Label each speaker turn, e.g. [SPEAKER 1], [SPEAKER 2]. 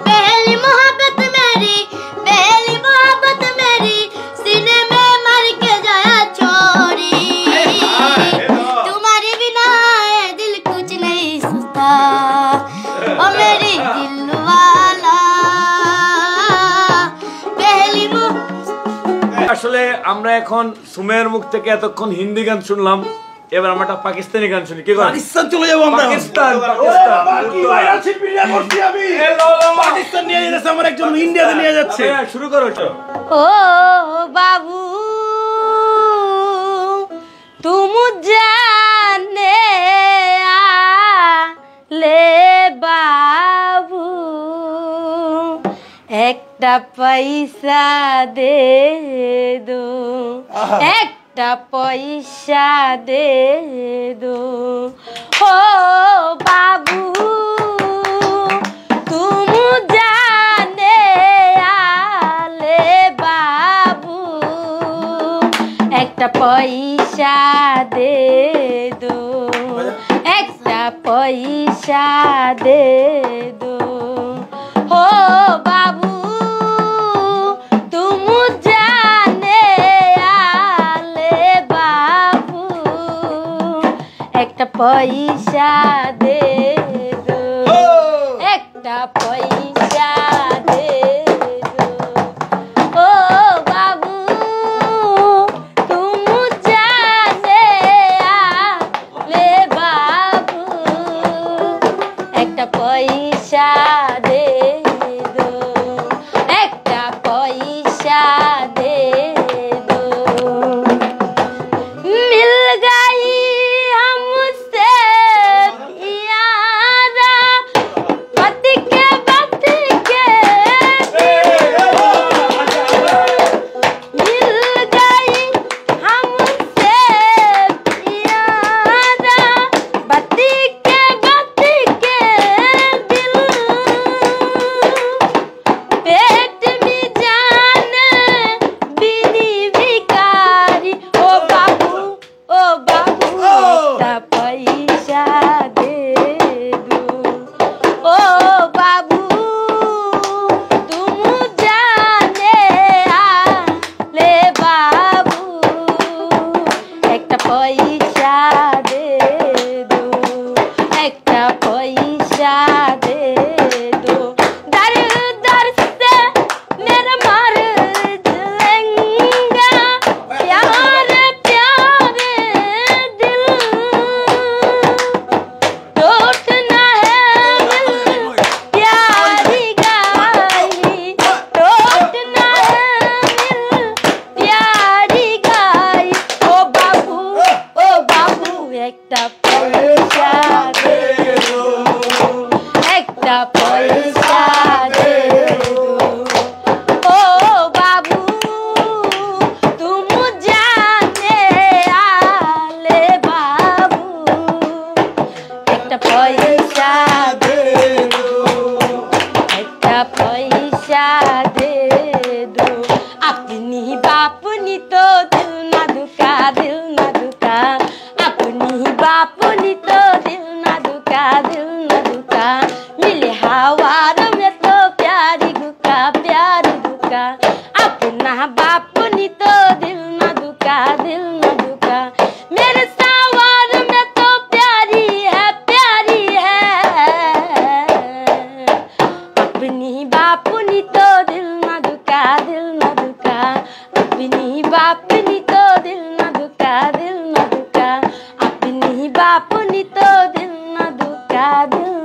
[SPEAKER 1] पहली मोहब्बत मेरी सीने में मर के जाया छोरी। तुम्हारे बिना ये दिल कुछ नहीं सोचता ओ मेरी दिल वाला। पहली
[SPEAKER 2] আসলে আমরা এখন সুমের মুখ থেকে এতক্ষণ হিন্দি গান শুনলাম, এবার আমরা একটা পাকিস্তানি গান শুনি। কি করেন?
[SPEAKER 3] পাকিস্তান চলে যাব আমরা।
[SPEAKER 2] পাকিস্তান
[SPEAKER 3] কি ভাইরাল শিল্পী নিয়ে করছি আমি। পাকিস্তান নিয়ে যাচ্ছে আমার একজন ইন্ডিয়াতে নিয়ে যাচ্ছে।
[SPEAKER 2] শুরু করো তো।
[SPEAKER 1] ओ बाबू तुम जाने ले बाबू एकटा पैसा दे दो, एकटा पैसा दे दो। ओ बाबू तुम जाने आले बाबू एकटा पैसा दे दो, एकटा पैसा दे दो। हो बाबू तुम जाने आले बाबू एकटा पैसा दे दो, एकटा पैसा दे दो। ओ बाबू तुम जाने आले बाबू एकटा पैसा दे दो, एकटा पैसा दे दो। मिल गई हमसे यारा पति के मिल गई हमसे यारा पति के दिल पेट में जान बिनी भिखारी। ओ बाबू एकटा पैसा दे दो। ओ बाबू तुम जाने आले बाबू एकटा पैसा दे दो, एकटा पैसा दे दो। दर दर से मेरा मार जलेंगा प्यारे प्यारे दिल, टूटना है दिल प्यारी गाई, टूटना है दिल प्यारी गाई। ओ बाबू एकटा पैसा दे दो, एकटा पैसा दे दो। ओ बाबू तुम जाने आले बाबू एकटा पैसा दे दो, एकटा पैसा दे दो। अपनी बापनी तो दिल ना दुखा, दिल ना दुखा। अपनी बापनी तो दिल ना दुखा, दिल ना दुखा। मिले हवार में तो प्यारी गुका, प्यारी गुका। अपना बापनी तो दिल ना दुखा, दिल ना दुखा। मेरे सावर में तो प्यारी है, प्यारी है। अपनी बापनी तो दिल ना दुखा, दिल ना दुखा। अपनी बापनी तो दिल ना दुखा, दिल ना दुखा। अपनी बापनी तो दिल ना दुखा, दिल